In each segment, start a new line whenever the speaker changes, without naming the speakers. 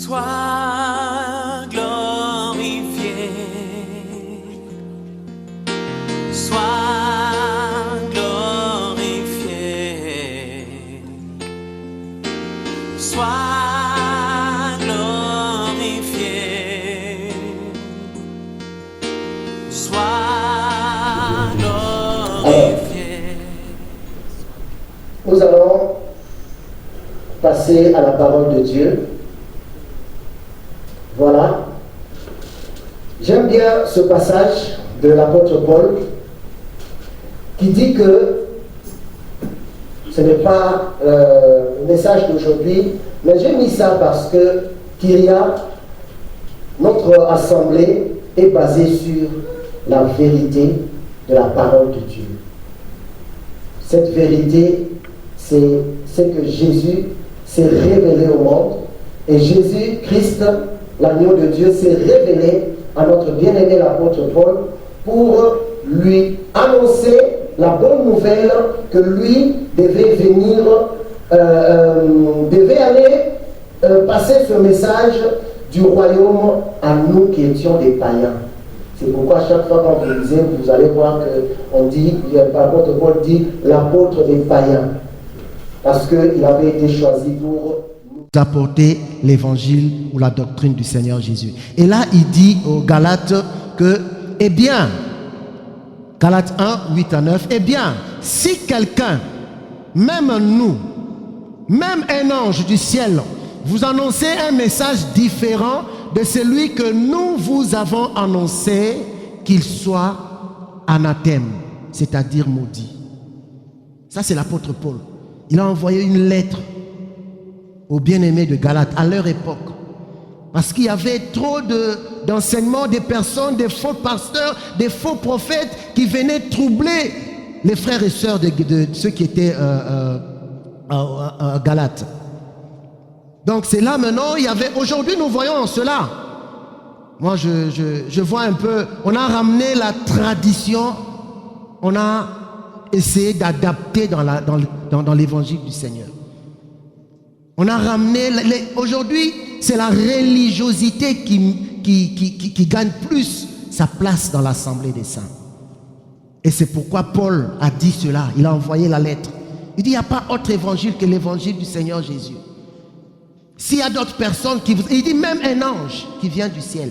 Sois glorifié, sois glorifié, sois glorifié, sois glorifié.
Nous allons passer à la parole de Dieu. Voilà. J'aime bien ce passage de l'apôtre Paul qui dit que ce n'est pas le message d'aujourd'hui, mais j'ai mis ça parce que Kyria, notre assemblée, est basée sur la vérité de la parole de Dieu. Cette vérité, c'est que Jésus s'est révélé au monde et Jésus-Christ, l'agneau de Dieu, s'est révélé à notre bien-aimé l'apôtre Paul pour lui annoncer la bonne nouvelle que lui devait venir, devait aller passer ce message du royaume à nous qui étions des païens. C'est pourquoi chaque fois quand vous lisez, vous allez voir qu'on dit, l'apôtre Paul dit l'apôtre des païens, parce qu'il avait été choisi pour apporter l'évangile ou la doctrine du Seigneur Jésus. Et là, il dit aux Galates que, eh bien, Galates 1, 8 à 9, eh bien, si quelqu'un, même nous, même un ange du ciel, vous annoncez un message différent de celui que nous vous avons annoncé, qu'il soit anathème, c'est-à-dire maudit. Ça, c'est l'apôtre Paul. Il a envoyé une lettre aux bien-aimés de Galates à leur époque. Parce qu'il y avait trop d'enseignements, des personnes, des faux pasteurs, des faux prophètes qui venaient troubler les frères et sœurs de ceux qui étaient à Galates. Donc c'est là maintenant, il y avait, aujourd'hui nous voyons cela. Moi je vois un peu, on a ramené la tradition, on a essayé d'adapter dans l'évangile du Seigneur. On a ramené, aujourd'hui, c'est la religiosité qui gagne plus sa place dans l'assemblée des saints. Et c'est pourquoi Paul a dit cela, il a envoyé la lettre. Il dit, il n'y a pas autre évangile que l'évangile du Seigneur Jésus. S'il y a d'autres personnes qui vous... Il dit même un ange qui vient du ciel.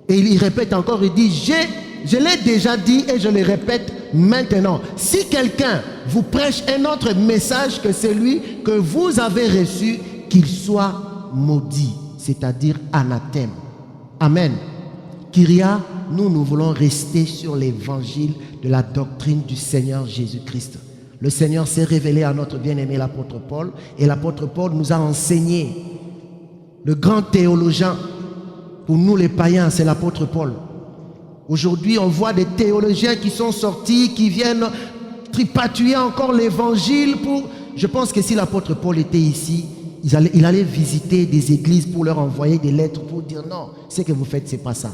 Et il répète encore, il dit, je l'ai déjà dit et je le répète maintenant. Si quelqu'un vous prêche un autre message que celui que vous avez reçu, qu'il soit maudit, c'est-à-dire anathème. Amen. Kyria, nous voulons rester sur l'évangile de la doctrine du Seigneur Jésus-Christ. Le Seigneur s'est révélé à notre bien-aimé l'apôtre Paul, et l'apôtre Paul nous a enseigné. Le grand théologien, pour nous les païens, c'est l'apôtre Paul. Aujourd'hui, on voit des théologiens qui sont sortis, qui viennent tripatouiller encore l'évangile pour... Je pense que si l'apôtre Paul était ici, il allait visiter des églises pour leur envoyer des lettres pour dire non, ce que vous faites, c'est pas ça.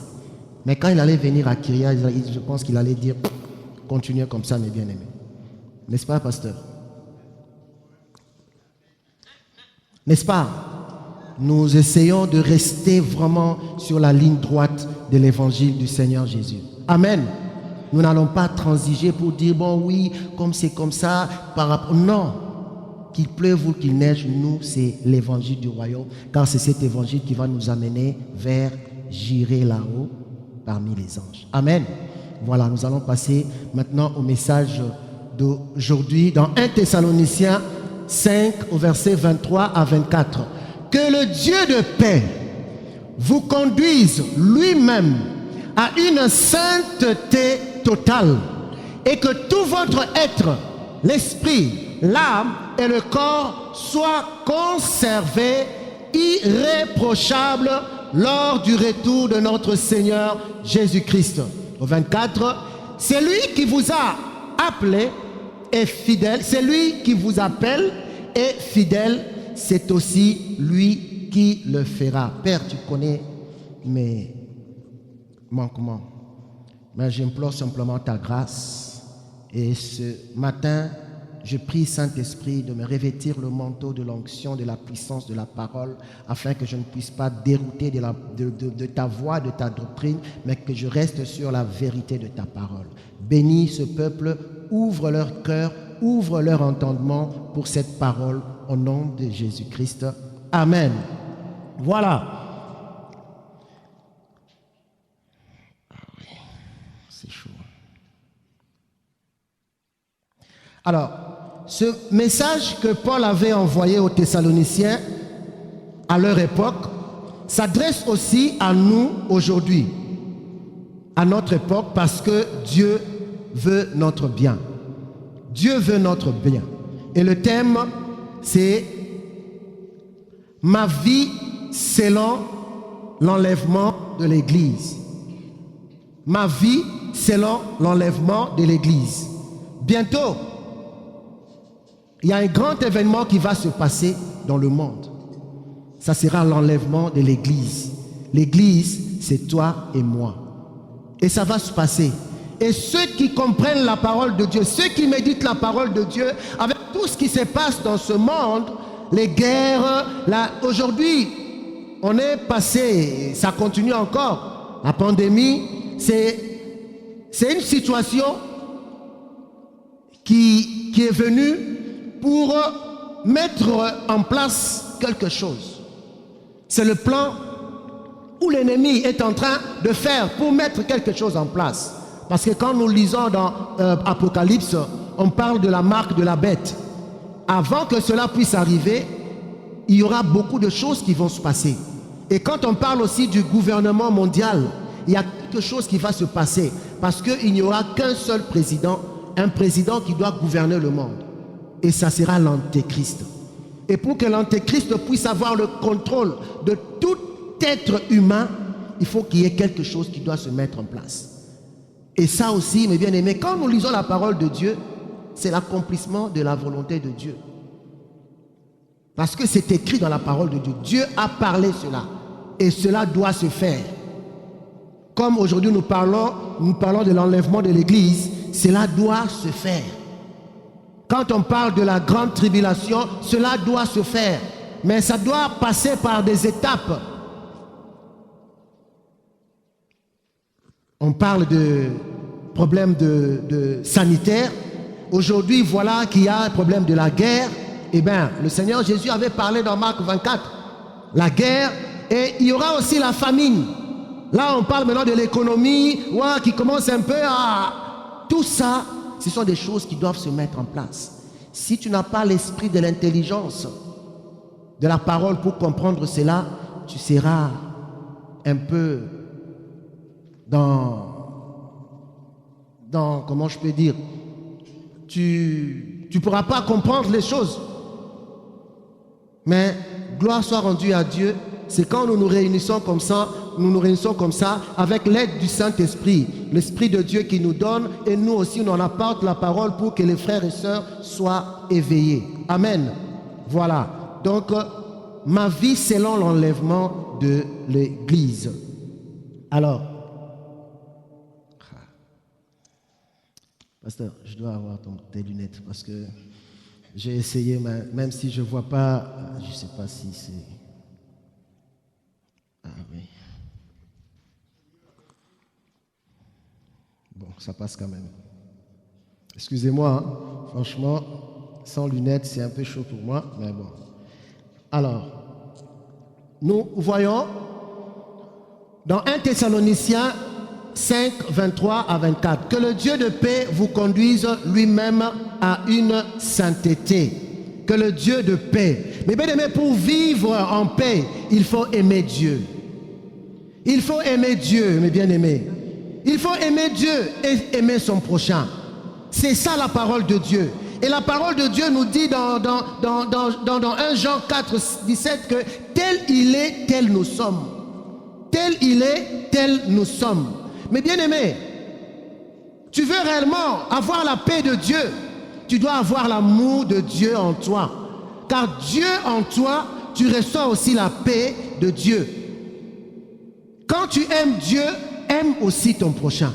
Mais quand il allait venir à Kyria, je pense qu'il allait dire continuez comme ça, mes bien-aimés. N'est-ce pas, pasteur? N'est-ce pas? Nous essayons de rester vraiment sur la ligne droite de l'évangile du Seigneur Jésus. Amen. Nous n'allons pas transiger pour dire, bon oui, comme c'est comme ça, par rapport... Non. Qu'il pleuve ou qu'il neige, nous, c'est l'évangile du royaume, car c'est cet évangile qui va nous amener vers j'irai là-haut parmi les anges. Amen. Voilà, nous allons passer maintenant au message d'aujourd'hui dans 1 Thessaloniciens 5 au verset 23 à 24. Que le Dieu de paix vous conduise lui-même à une sainteté totale et que tout votre être, l'esprit, l'âme et le corps soient conservés irréprochables lors du retour de notre Seigneur Jésus-Christ. Au 24, c'est lui qui vous a appelé est fidèle, c'est lui qui vous appelle est fidèle, c'est aussi lui qui le fera. Père, tu connais mes manquements, mais j'implore simplement ta grâce. Et ce matin,
je prie, Saint-Esprit, de me revêtir le manteau de l'onction, de la puissance de la parole, afin que je ne puisse pas dérouter de ta voix, de ta doctrine, mais que je reste sur la vérité de ta parole. Bénis ce peuple, ouvre leur cœur, ouvre leur entendement pour cette parole, au nom de Jésus-Christ. Amen. Voilà. C'est chaud. Alors, ce message que Paul avait envoyé aux Thessaloniciens à leur époque s'adresse aussi à nous aujourd'hui, à notre époque, parce que Dieu veut notre bien. Dieu veut notre bien. Et le thème, c'est « Ma vie selon l'enlèvement de l'Église ». Ma vie selon l'enlèvement de l'Église. Bientôt, il y a un grand événement qui va se passer dans le monde. Ça sera l'enlèvement de l'Église. L'Église, c'est toi et moi. Et ça va se passer. Et ceux qui comprennent la parole de Dieu, ceux qui méditent la parole de Dieu, avec tout ce qui se passe dans ce monde, les guerres, aujourd'hui, on est passé, ça continue encore, la pandémie, c'est une situation qui est venue pour mettre en place quelque chose. C'est le plan où l'ennemi est en train de faire pour mettre quelque chose en place. Parce que quand nous lisons dans Apocalypse, on parle de la marque de la bête. Avant que cela puisse arriver, il y aura beaucoup de choses qui vont se passer. Et quand on parle aussi du gouvernement mondial, il y a quelque chose qui va se passer. Parce qu'il n'y aura qu'un seul président, un président qui doit gouverner le monde. Et ça sera l'antéchrist. Et pour que l'antéchrist puisse avoir le contrôle de tout être humain, il faut qu'il y ait quelque chose qui doit se mettre en place. Et ça aussi, mes bien-aimés, quand nous lisons la parole de Dieu, c'est l'accomplissement de la volonté de Dieu. Parce que c'est écrit dans la parole de Dieu. Dieu a parlé cela. Et cela doit se faire. Comme aujourd'hui nous parlons de l'enlèvement de l'Église, cela doit se faire. Quand on parle de la grande tribulation, cela doit se faire. Mais ça doit passer par des étapes. On parle de problèmes sanitaires. Aujourd'hui, voilà qu'il y a un problème de la guerre. Eh bien, le Seigneur Jésus avait parlé dans Marc 24. La guerre, et il y aura aussi la famine. Là, on parle maintenant de l'économie, qui commence un peu à... Tout ça, ce sont des choses qui doivent se mettre en place. Si tu n'as pas l'esprit de l'intelligence, de la parole pour comprendre cela, tu seras un peu dans comment je peux dire, tu ne pourras pas comprendre les choses. Mais gloire soit rendue à Dieu, c'est quand nous nous réunissons comme ça, avec l'aide du Saint-Esprit, l'Esprit de Dieu qui nous donne, et nous aussi on en apporte la parole pour que les frères et sœurs soient éveillés. Amen. Voilà. Donc, ma vie selon l'enlèvement de l'Église. Alors, pasteur, je dois avoir tes lunettes parce que j'ai essayé, même si je ne vois pas, je ne sais pas si c'est... Ah oui. Bon, ça passe quand même. Excusez-moi, hein. Franchement, sans lunettes, c'est un peu chaud pour moi, mais bon. Alors, nous voyons dans 1 Thessaloniciens 5, 23 à 24, que le Dieu de paix vous conduise lui-même à une sainteté. Que le Dieu de paix. Mais bien aimé, pour vivre en paix, il faut aimer Dieu. Il faut aimer Dieu, mes bien-aimés. Il faut aimer Dieu et aimer son prochain. C'est ça la parole de Dieu. Et la parole de Dieu nous dit dans 1 Jean 4, 17 que tel il est, tel nous sommes. Tel il est, tel nous sommes. Mais bien-aimé, tu veux réellement avoir la paix de Dieu, tu dois avoir l'amour de Dieu en toi. Car Dieu en toi, tu reçois aussi la paix de Dieu. Quand tu aimes Dieu, aime aussi ton prochain.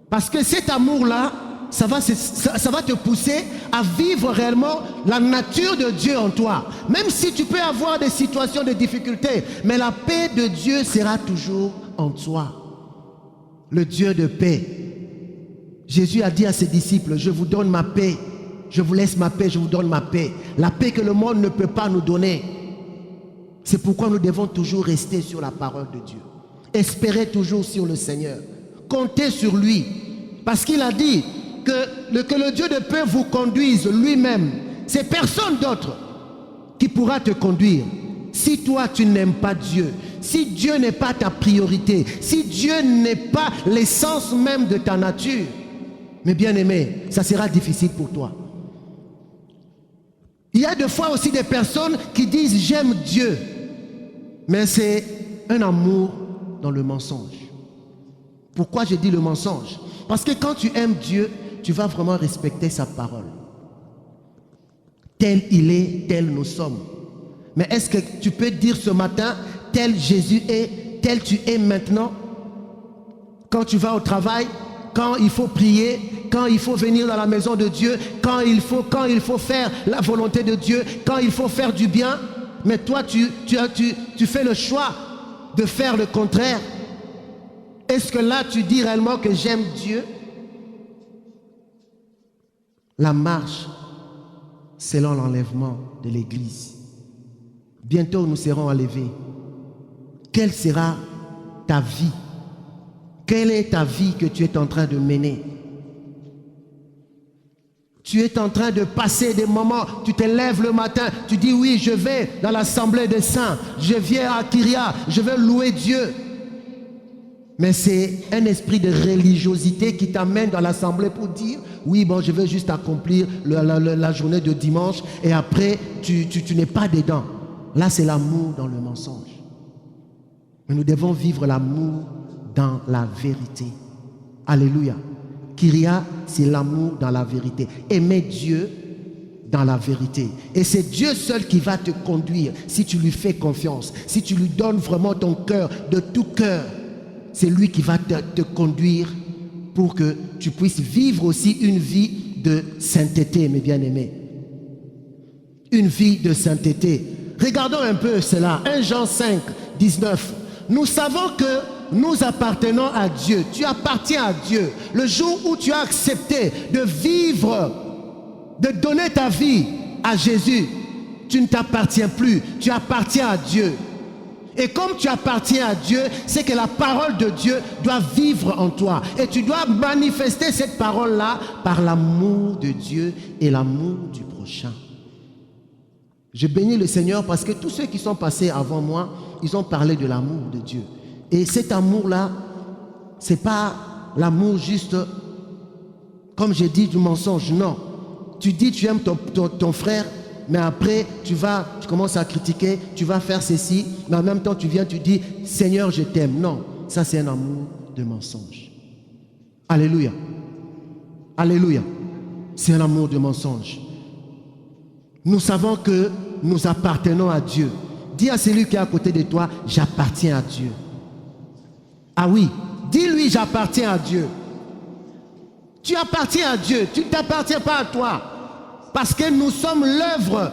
Parce que cet amour-là ça va te pousser à vivre réellement la nature de Dieu en toi. Même si tu peux avoir des situations de difficulté, mais la paix de Dieu sera toujours en toi. Le Dieu de paix. Jésus a dit à ses disciples, je vous donne ma paix, je vous laisse ma paix, je vous donne ma paix. La paix que le monde ne peut pas nous donner. C'est pourquoi nous devons toujours rester sur la parole de Dieu. Espérer toujours sur le Seigneur. Compter sur lui. Parce qu'il a dit que le Dieu de paix vous conduise lui-même. C'est personne d'autre qui pourra te conduire. Si toi tu n'aimes pas Dieu, si Dieu n'est pas ta priorité, si Dieu n'est pas l'essence même de ta nature, mes bien-aimés, ça sera difficile pour toi. Il y a des fois aussi des personnes qui disent j'aime Dieu, mais c'est un amour dans le mensonge. Pourquoi je dis le mensonge? Parce que quand tu aimes Dieu, tu vas vraiment respecter sa parole. Tel il est, tel nous sommes. Mais est-ce que tu peux dire ce matin, tel Jésus est, tel tu es maintenant? Quand tu vas au travail, quand il faut prier, quand il faut venir dans la maison de Dieu, quand il faut faire la volonté de Dieu, quand il faut faire du bien, mais toi tu fais le choix de faire le contraire. Est-ce que là tu dis réellement que j'aime Dieu? La marche selon l'enlèvement de l'Église. Bientôt nous serons enlevés. Quelle sera ta vie? Quelle est ta vie que tu es en train de mener? Tu es en train de passer des moments, tu te lèves le matin, tu dis oui, je vais dans l'assemblée des saints, je viens à Kyria, je vais louer Dieu. Mais c'est un esprit de religiosité qui t'amène dans l'assemblée pour dire oui, bon, je vais juste accomplir la journée de dimanche et après, tu n'es pas dedans. Là, c'est l'amour dans le mensonge. Mais nous devons vivre l'amour dans la vérité. Alléluia. Kyria, c'est l'amour dans la vérité. Aimer Dieu dans la vérité. Et c'est Dieu seul qui va te conduire si tu lui fais confiance, si tu lui donnes vraiment ton cœur, de tout cœur. C'est lui qui va te conduire pour que tu puisses vivre aussi une vie de sainteté, mes bien-aimés. Une vie de sainteté. Regardons un peu cela. 1 Jean 5, 19. Nous savons que nous appartenons à Dieu. Tu appartiens à Dieu. Le jour où tu as accepté de vivre, de donner ta vie à Jésus, tu ne t'appartiens plus. Tu appartiens à Dieu. Et comme tu appartiens à Dieu, c'est que la parole de Dieu doit vivre en toi. Et tu dois manifester cette parole-là par l'amour de Dieu et l'amour du prochain. Je bénis le Seigneur parce que tous ceux qui sont passés avant moi, ils ont parlé de l'amour de Dieu. Et cet amour-là, ce n'est pas l'amour juste, comme j'ai dit, du mensonge. Non. Tu dis tu aimes ton frère, mais après tu commences à critiquer, tu vas faire ceci, mais en même temps tu viens, tu dis Seigneur, je t'aime. Non, ça c'est un amour de mensonge. Alléluia. Alléluia. C'est un amour de mensonge. Nous savons que nous appartenons à Dieu. Dis à celui qui est à côté de toi, j'appartiens à Dieu. Ah oui, dis-lui, j'appartiens à Dieu. Tu appartiens à Dieu, tu ne t'appartiens pas à toi. Parce que nous sommes l'œuvre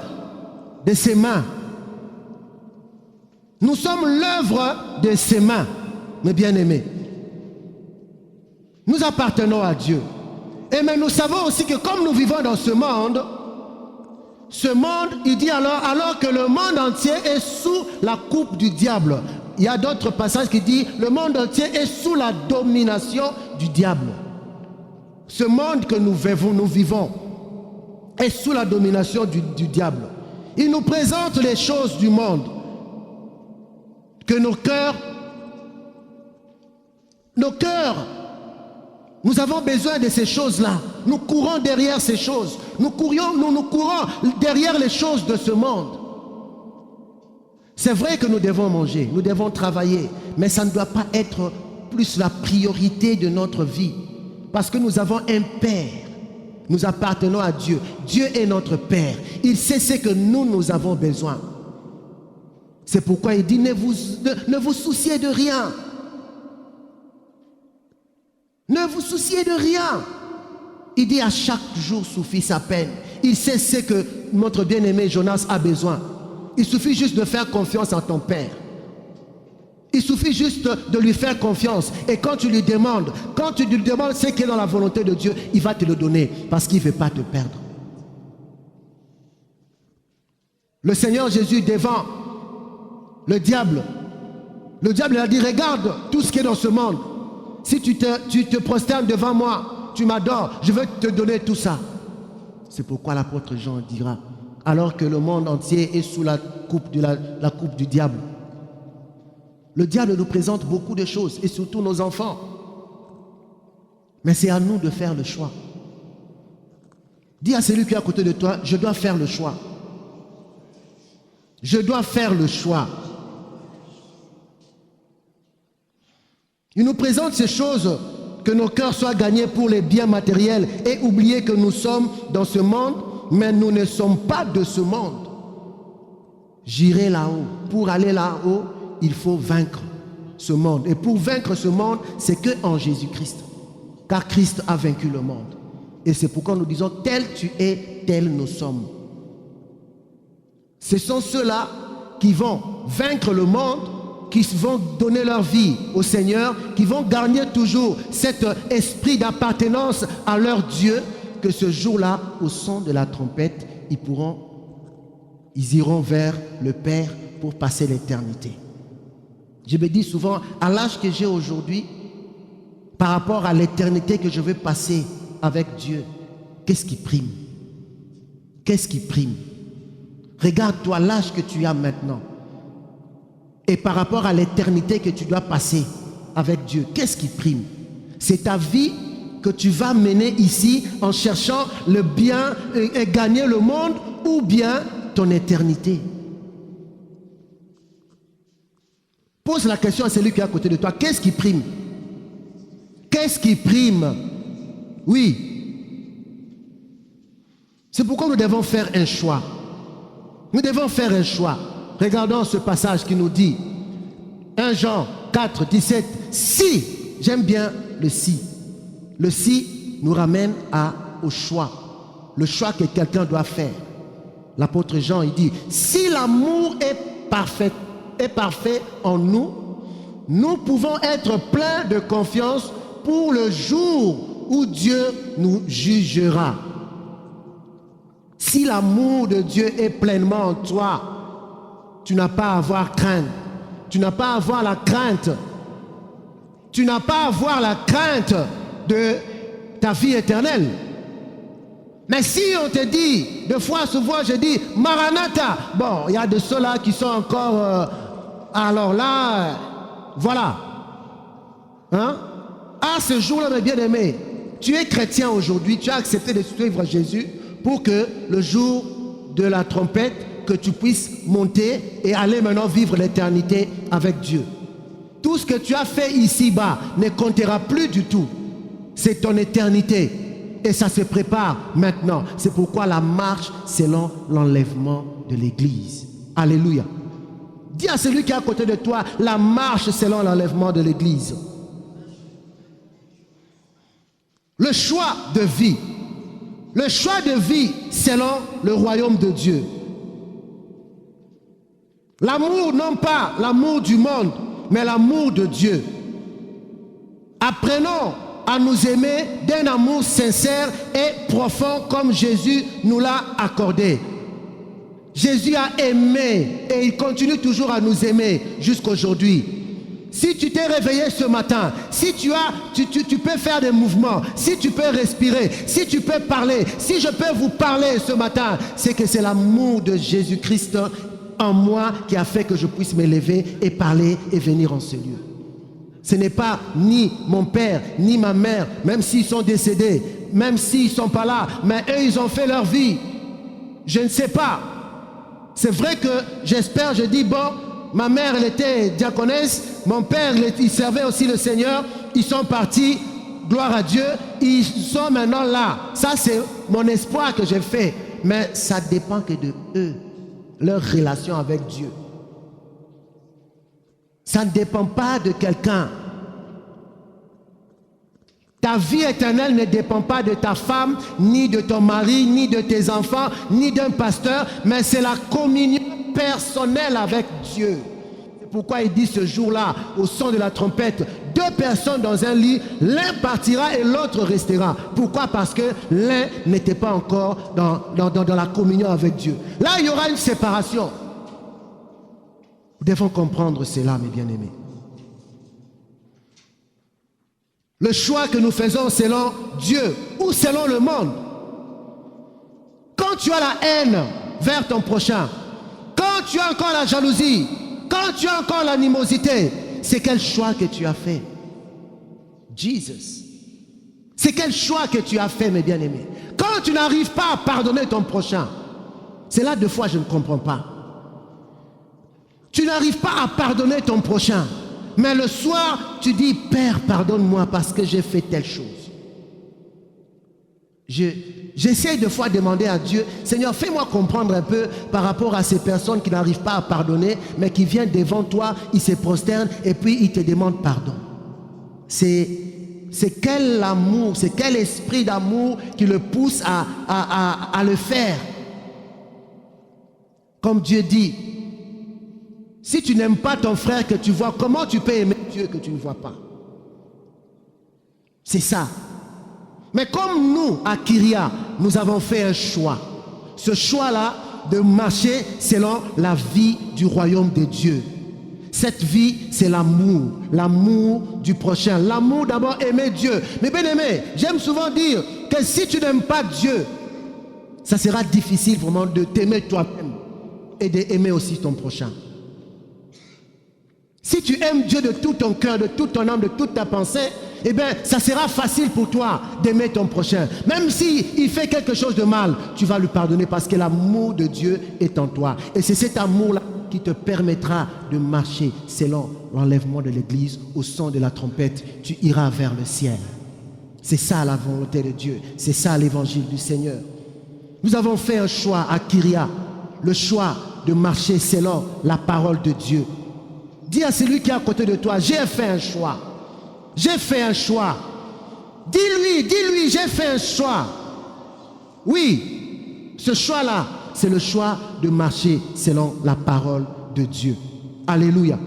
de ses mains. Nous sommes l'œuvre de ses mains, mes bien-aimés. Nous appartenons à Dieu. Et mais nous savons aussi que comme nous vivons dans ce monde, il dit alors que le monde entier est sous la coupe du diable. Il y a d'autres passages qui disent le monde entier est sous la domination du diable. Ce monde que nous vivons est sous la domination du diable. Il nous présente les choses du monde. Que nos cœurs, nous avons besoin de ces choses-là. Nous courons derrière ces choses. Nous courons derrière les choses de ce monde. C'est vrai que nous devons manger, nous devons travailler, mais ça ne doit pas être plus la priorité de notre vie. Parce que nous avons un Père. Nous appartenons à Dieu. Dieu est notre Père. Il sait ce que nous avons besoin. C'est pourquoi il dit, ne vous souciez de rien. Ne vous souciez de rien. Il dit à chaque jour suffit sa peine. Il sait ce que notre bien-aimé Jonas a besoin. Il suffit juste de faire confiance en ton Père. Il suffit juste de lui faire confiance. Et quand tu lui demandes ce qui est dans la volonté de Dieu, il va te le donner parce qu'il ne veut pas te perdre. Le Seigneur Jésus devant le diable a dit, regarde tout ce qui est dans ce monde. Si tu te prosternes devant moi, tu m'adores, je veux te donner tout ça. C'est pourquoi l'apôtre Jean dira, alors que le monde entier est sous la coupe du diable. Le diable nous présente beaucoup de choses, et surtout nos enfants. Mais c'est à nous de faire le choix. Dis à celui qui est à côté de toi, je dois faire le choix. Je dois faire le choix. Il nous présente ces choses, que nos cœurs soient gagnés pour les biens matériels et oublier que nous sommes dans ce monde, mais nous ne sommes pas de ce monde. J'irai là-haut. Pour aller là-haut, il faut vaincre ce monde. Et pour vaincre ce monde, c'est que en Jésus-Christ. Car Christ a vaincu le monde. Et c'est pourquoi nous disons, tel tu es, tel nous sommes. Ce sont ceux-là qui vont vaincre le monde, qui vont donner leur vie au Seigneur, qui vont garder toujours cet esprit d'appartenance à leur Dieu, que ce jour-là, au son de la trompette, ils iront vers le Père pour passer l'éternité. Je me dis souvent, à l'âge que j'ai aujourd'hui, par rapport à l'éternité que je vais passer avec Dieu, qu'est-ce qui prime? Qu'est-ce qui prime? Regarde-toi l'âge que tu as maintenant. Et par rapport à l'éternité que tu dois passer avec Dieu, qu'est-ce qui prime? C'est ta vie que tu vas mener ici en cherchant le bien et gagner le monde, ou bien ton éternité? Pose la question à celui qui est à côté de toi. Qu'est-ce qui prime? Qu'est-ce qui prime? Oui. C'est pourquoi nous devons faire un choix. Nous devons faire un choix. Regardons ce passage qui nous dit, 1 Jean 4, 17, si, j'aime bien le si. Le si nous ramène au choix. Le choix que quelqu'un doit faire. L'apôtre Jean, il dit, si l'amour est parfait en nous, nous pouvons être pleins de confiance pour le jour où Dieu nous jugera. Si l'amour de Dieu est pleinement en toi, tu n'as pas à avoir crainte. Tu n'as pas à avoir la crainte. Tu n'as pas à avoir la crainte de ta vie éternelle. Mais si on te dit, de fois souvent je dis, Maranatha, bon, il y a de ceux-là qui sont encore, alors là, voilà. Hein? À ce jour-là, mes bien-aimés, tu es chrétien aujourd'hui, tu as accepté de suivre Jésus pour que le jour de la trompette, que tu puisses monter et aller maintenant vivre l'éternité avec Dieu. Tout ce que tu as fait ici-bas ne comptera plus du tout. C'est ton éternité. Et ça se prépare maintenant. C'est pourquoi la marche selon l'enlèvement de l'Église. Alléluia. Dis à celui qui est à côté de toi, la marche selon l'enlèvement de l'Église. Le choix de vie. Le choix de vie selon le royaume de Dieu. L'amour, non pas l'amour du monde, mais l'amour de Dieu. Apprenons à nous aimer d'un amour sincère et profond comme Jésus nous l'a accordé. Jésus a aimé et il continue toujours à nous aimer jusqu'aujourd'hui. Si tu t'es réveillé ce matin, si tu peux faire des mouvements, si tu peux respirer, si tu peux parler, si je peux vous parler ce matin, c'est que c'est l'amour de Jésus-Christ en moi qui a fait que je puisse m'élever et parler et venir en ce lieu. Ce n'est pas ni mon père, ni ma mère, même s'ils sont décédés, même s'ils ne sont pas là, mais eux, ils ont fait leur vie. Je ne sais pas. C'est vrai que j'espère, je dis, bon, ma mère, elle était diaconesse, mon père, il servait aussi le Seigneur, ils sont partis, gloire à Dieu, ils sont maintenant là. Ça, c'est mon espoir que j'ai fait. Mais ça dépend que de eux, leur relation avec Dieu. Ça ne dépend pas de quelqu'un. Ta vie éternelle ne dépend pas de ta femme, ni de ton mari, ni de tes enfants, ni d'un pasteur, mais c'est la communion personnelle avec Dieu. C'est pourquoi il dit ce jour-là, au son de la trompette, 2 personnes dans un lit, l'un partira et l'autre restera. Pourquoi? Parce que l'un n'était pas encore dans la communion avec Dieu. Là, il y aura une séparation. Nous devons comprendre cela, mes bien-aimés. Le choix que nous faisons selon Dieu ou selon le monde. Quand tu as la haine vers ton prochain, quand tu as encore la jalousie, quand tu as encore l'animosité, c'est quel choix que tu as fait? Jesus. C'est quel choix que tu as fait, mes bien-aimés? Quand tu n'arrives pas à pardonner ton prochain, c'est là 2 fois je ne comprends pas. Tu n'arrives pas à pardonner ton prochain. Mais le soir, tu dis, Père, pardonne-moi parce que j'ai fait telle chose. J'essaie 2 fois de demander à Dieu, Seigneur, fais-moi comprendre un peu par rapport à ces personnes qui n'arrivent pas à pardonner, mais qui viennent devant toi, ils se prosternent et puis ils te demandent pardon. C'est quel amour, c'est quel esprit d'amour qui le pousse à le faire. Comme Dieu dit, si tu n'aimes pas ton frère que tu vois, comment tu peux aimer Dieu que tu ne vois pas? C'est ça. Mais comme nous, à Kyria, nous avons fait un choix. Ce choix-là de marcher selon la vie du royaume de Dieu. Cette vie, c'est l'amour. L'amour du prochain. L'amour d'abord, aimer Dieu. Mais bien aimé, j'aime souvent dire que si tu n'aimes pas Dieu, ça sera difficile vraiment de t'aimer toi-même et d'aimer aussi ton prochain. Si tu aimes Dieu de tout ton cœur, de toute ton âme, de toute ta pensée, eh bien, ça sera facile pour toi d'aimer ton prochain. Même s'il fait quelque chose de mal, tu vas lui pardonner parce que l'amour de Dieu est en toi. Et c'est cet amour-là qui te permettra de marcher selon l'enlèvement de l'Église. Au son de la trompette, tu iras vers le ciel. C'est ça la volonté de Dieu. C'est ça l'évangile du Seigneur. Nous avons fait un choix à Kyria, le choix de marcher selon la parole de Dieu. Dis à celui qui est à côté de toi, j'ai fait un choix. J'ai fait un choix. Dis-lui, j'ai fait un choix. Oui, ce choix-là, c'est le choix de marcher selon la parole de Dieu. Alléluia.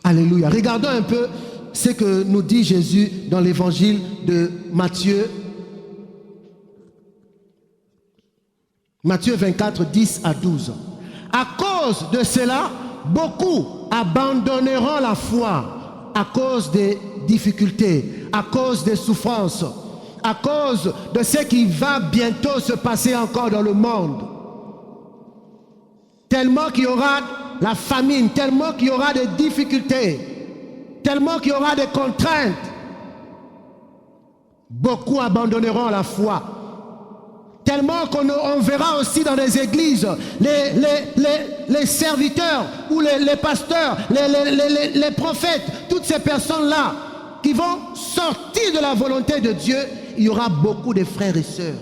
Alléluia. Regardons un peu ce que nous dit Jésus dans l'évangile de Matthieu. Matthieu 24, 10 à 12. À cause de cela, beaucoup abandonneront la foi à cause des difficultés, à cause des souffrances, à cause de ce qui va bientôt se passer encore dans le monde. Tellement qu'il y aura la famine, tellement qu'il y aura des difficultés, tellement qu'il y aura des contraintes. Beaucoup abandonneront la foi. Tellement qu'on verra aussi dans les églises les serviteurs ou les pasteurs, les prophètes, toutes ces personnes-là qui vont sortir de la volonté de Dieu. Il y aura beaucoup de frères et sœurs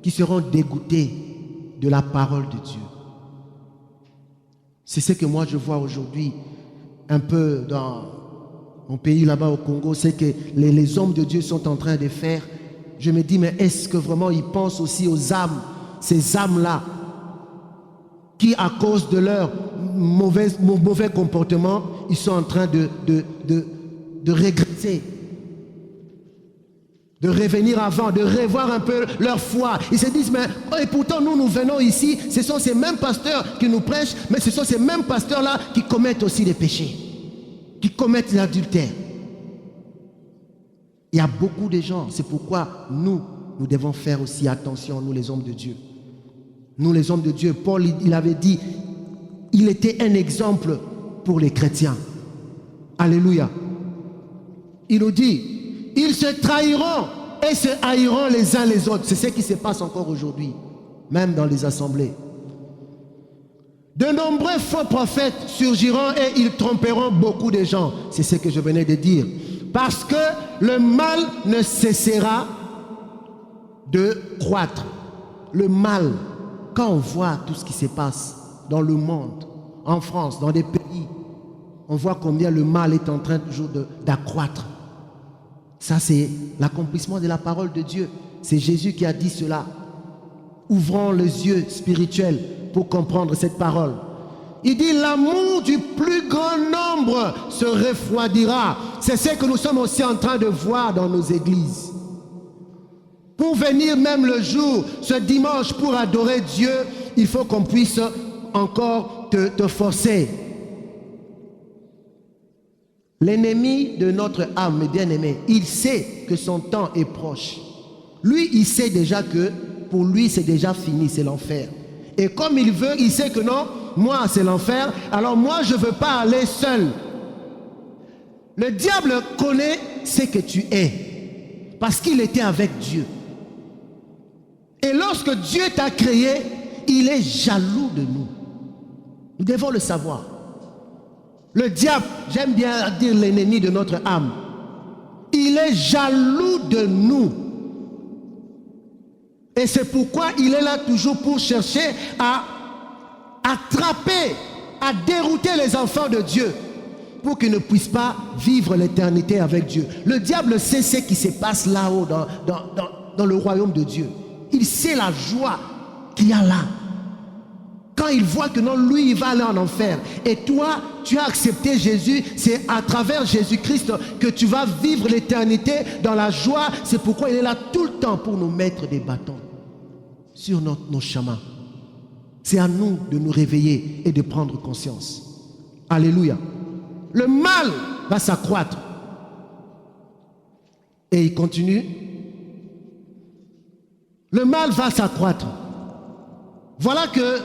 qui seront dégoûtés de la parole de Dieu. C'est ce que moi je vois aujourd'hui un peu dans mon pays là-bas au Congo, c'est que les hommes de Dieu sont en train de faire. Je me dis, mais est-ce que vraiment ils pensent aussi aux âmes, ces âmes-là, qui à cause de leur mauvais comportement, ils sont en train de régresser, de revenir avant, de revoir un peu leur foi. Ils se disent, mais et pourtant nous venons ici, ce sont ces mêmes pasteurs qui nous prêchent, mais ce sont ces mêmes pasteurs-là qui commettent aussi des péchés, qui commettent l'adultère. Il y a beaucoup de gens, c'est pourquoi nous devons faire aussi attention, nous les hommes de Dieu. Nous les hommes de Dieu, Paul il avait dit, il était un exemple pour les chrétiens. Alléluia. Il nous dit, ils se trahiront et se haïront les uns les autres. C'est ce qui se passe encore aujourd'hui, même dans les assemblées. De nombreux faux prophètes surgiront et ils tromperont beaucoup de gens. C'est ce que je venais de dire. Parce que le mal ne cessera de croître. Le mal, quand on voit tout ce qui se passe dans le monde, en France, dans des pays, on voit combien le mal est en train toujours d'accroître. Ça, c'est l'accomplissement de la parole de Dieu. C'est Jésus qui a dit cela. Ouvrons les yeux spirituels pour comprendre cette parole. Il dit, l'amour du plus grand nombre se refroidira. C'est ce que nous sommes aussi en train de voir dans nos églises. Pour venir même le jour, ce dimanche, pour adorer Dieu, il faut qu'on puisse encore te forcer. L'ennemi de notre âme, mes bien-aimés, il sait que son temps est proche. Lui, il sait déjà que pour lui, c'est déjà fini, c'est l'enfer. Et comme il veut, il sait que non, moi, c'est l'enfer, alors moi, je ne veux pas aller seul. Le diable connaît ce que tu es, parce qu'il était avec Dieu. Et lorsque Dieu t'a créé, il est jaloux de nous. Nous devons le savoir. Le diable, j'aime bien dire l'ennemi de notre âme, il est jaloux de nous. Et c'est pourquoi il est là toujours pour chercher à attraper, à dérouter les enfants de Dieu pour qu'ils ne puissent pas vivre l'éternité avec Dieu. Le diable sait ce qui se passe là-haut dans le royaume de Dieu. Il sait la joie qu'il y a là. Quand il voit que non, lui, il va aller en enfer. Et toi, tu as accepté Jésus. C'est à travers Jésus-Christ que tu vas vivre l'éternité dans la joie. C'est pourquoi il est là tout le temps pour nous mettre des bâtons sur nos chemins. C'est à nous de nous réveiller et de prendre conscience. Alléluia. Le mal va s'accroître. Et il continue. Le mal va s'accroître. Voilà que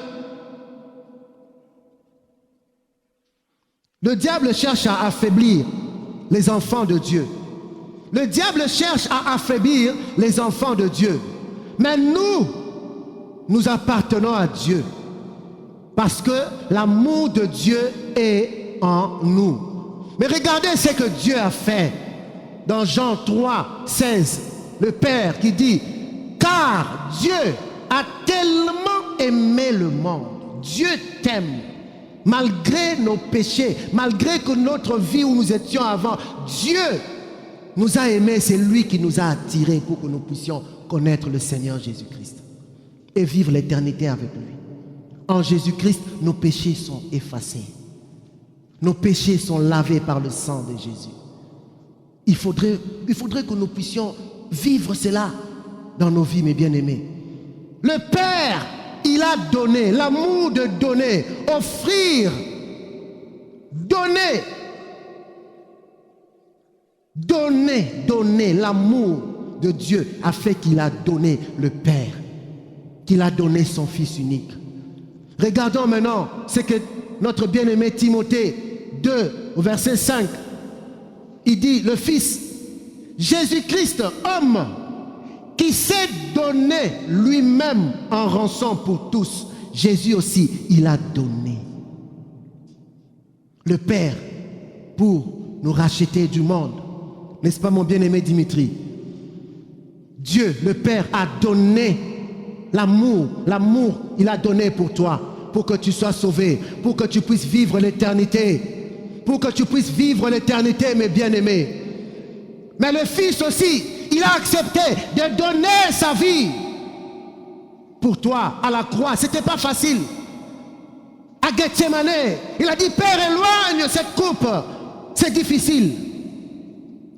le diable cherche à affaiblir les enfants de Dieu. Le diable cherche à affaiblir les enfants de Dieu. Mais nous appartenons à Dieu. Parce que l'amour de Dieu est en nous. Mais regardez ce que Dieu a fait. Dans Jean 3, 16, le Père qui dit, car Dieu a tellement aimé le monde. Dieu t'aime. Malgré nos péchés, malgré que notre vie où nous étions avant, Dieu nous a aimés. C'est lui qui nous a attirés pour que nous puissions connaître le Seigneur Jésus-Christ et vivre l'éternité avec lui. En Jésus-Christ, nos péchés sont effacés. Nos péchés sont lavés par le sang de Jésus. Il faudrait que nous puissions vivre cela dans nos vies, mes bien-aimés. Le Père, il a donné, l'amour de donner, offrir, donner l'amour de Dieu a fait qu'il a donné le Père, qu'il a donné son Fils unique. Regardons maintenant ce que notre bien-aimé Timothée 2, au verset 5, il dit, le Fils, Jésus-Christ, homme, qui s'est donné lui-même en rançon pour tous. Jésus aussi, il a donné. Le Père, pour nous racheter du monde. N'est-ce pas, mon bien-aimé Dimitri? Dieu, le Père, a donné l'amour. L'amour, il a donné pour toi, pour que tu sois sauvé, pour que tu puisses vivre l'éternité. Pour que tu puisses vivre l'éternité, mes bien-aimés. Mais le Fils aussi, il a accepté de donner sa vie pour toi à la croix. Ce n'était pas facile. À Gethsemane, il a dit, Père, éloigne cette coupe. C'est difficile.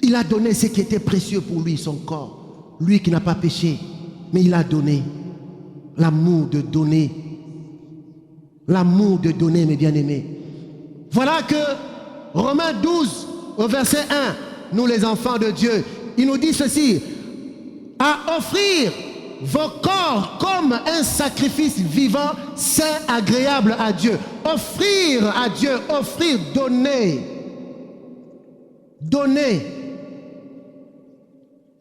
Il a donné ce qui était précieux pour lui, son corps. Lui qui n'a pas péché, mais il a donné. L'amour de donner. L'amour de donner, mes bien-aimés. Voilà que Romains 12, au verset 1, nous les enfants de Dieu, il nous dit ceci, à offrir vos corps comme un sacrifice vivant, saint, agréable à Dieu. Offrir à Dieu, offrir, donner. Donner.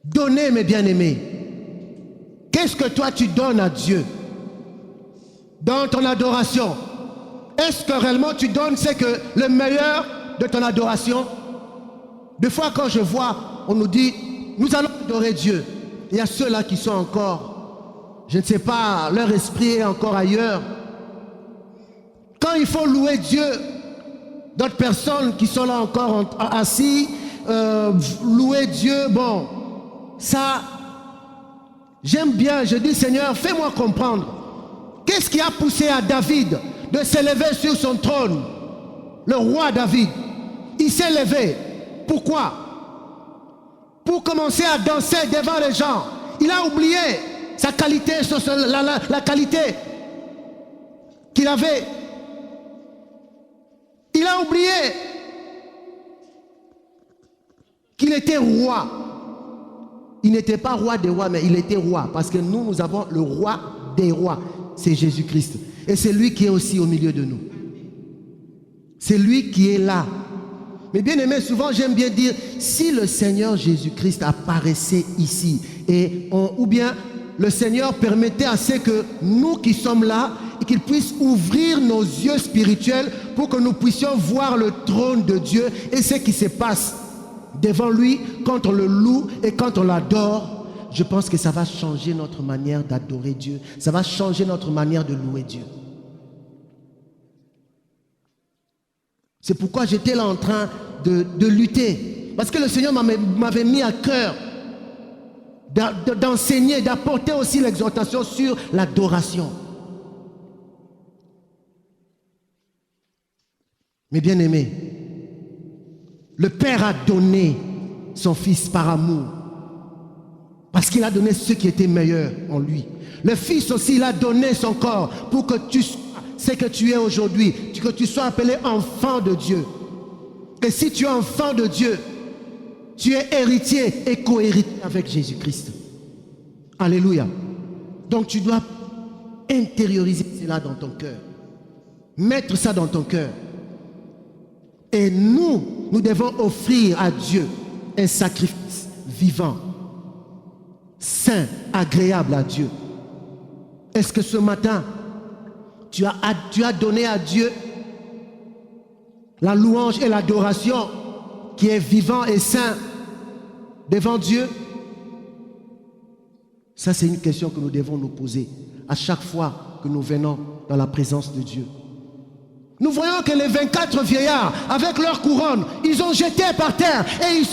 Donner, mes bien-aimés. Qu'est-ce que toi tu donnes à Dieu dans ton adoration? Est-ce que réellement tu donnes ce que le meilleur de ton adoration? Des fois quand je vois, on nous dit, nous allons adorer Dieu. Il y a ceux-là qui sont encore, je ne sais pas, leur esprit est encore ailleurs. Quand il faut louer Dieu, d'autres personnes qui sont là encore assis, louer Dieu, bon, ça, j'aime bien, je dis Seigneur, fais-moi comprendre. Qu'est-ce qui a poussé à David de s'élever sur son trône? Le roi David, il s'est levé. Pourquoi? Pour commencer à danser devant les gens. Il a oublié sa qualité, la qualité qu'il avait. Il a oublié qu'il était roi. Il n'était pas roi des rois, mais il était roi. Parce que nous avons le roi des rois. C'est Jésus-Christ. Et c'est lui qui est aussi au milieu de nous. C'est lui qui est là. Mais bien aimé, souvent j'aime bien dire, si le Seigneur Jésus-Christ apparaissait ici, ou bien le Seigneur permettait à ce que nous qui sommes là, et qu'il puisse ouvrir nos yeux spirituels pour que nous puissions voir le trône de Dieu et ce qui se passe devant lui quand on le loue et quand on l'adore, je pense que ça va changer notre manière d'adorer Dieu. Ça va changer notre manière de louer Dieu. C'est pourquoi j'étais là en train de lutter. Parce que le Seigneur m'avait mis à cœur d'enseigner, d'apporter aussi l'exhortation sur l'adoration. Mais bien aimé, le Père a donné son Fils par amour. Parce qu'il a donné ce qui était meilleur en lui. Le Fils aussi, il a donné son corps pour que tu sois ce que tu es aujourd'hui, que tu sois appelé enfant de Dieu. Et si tu es enfant de Dieu, tu es héritier et co-héritier avec Jésus-Christ. Alléluia. Donc tu dois intérioriser cela dans ton cœur. Mettre ça dans ton cœur. Et nous devons offrir à Dieu un sacrifice vivant, saint, agréable à Dieu. Est-ce que ce matin, tu as donné à Dieu la louange et l'adoration qui est vivant et saint devant Dieu? Ça, c'est une question que nous devons nous poser à chaque fois que nous venons dans la présence de Dieu. Nous voyons que les 24 vieillards, avec leur couronne, ils ont jeté par terre et ils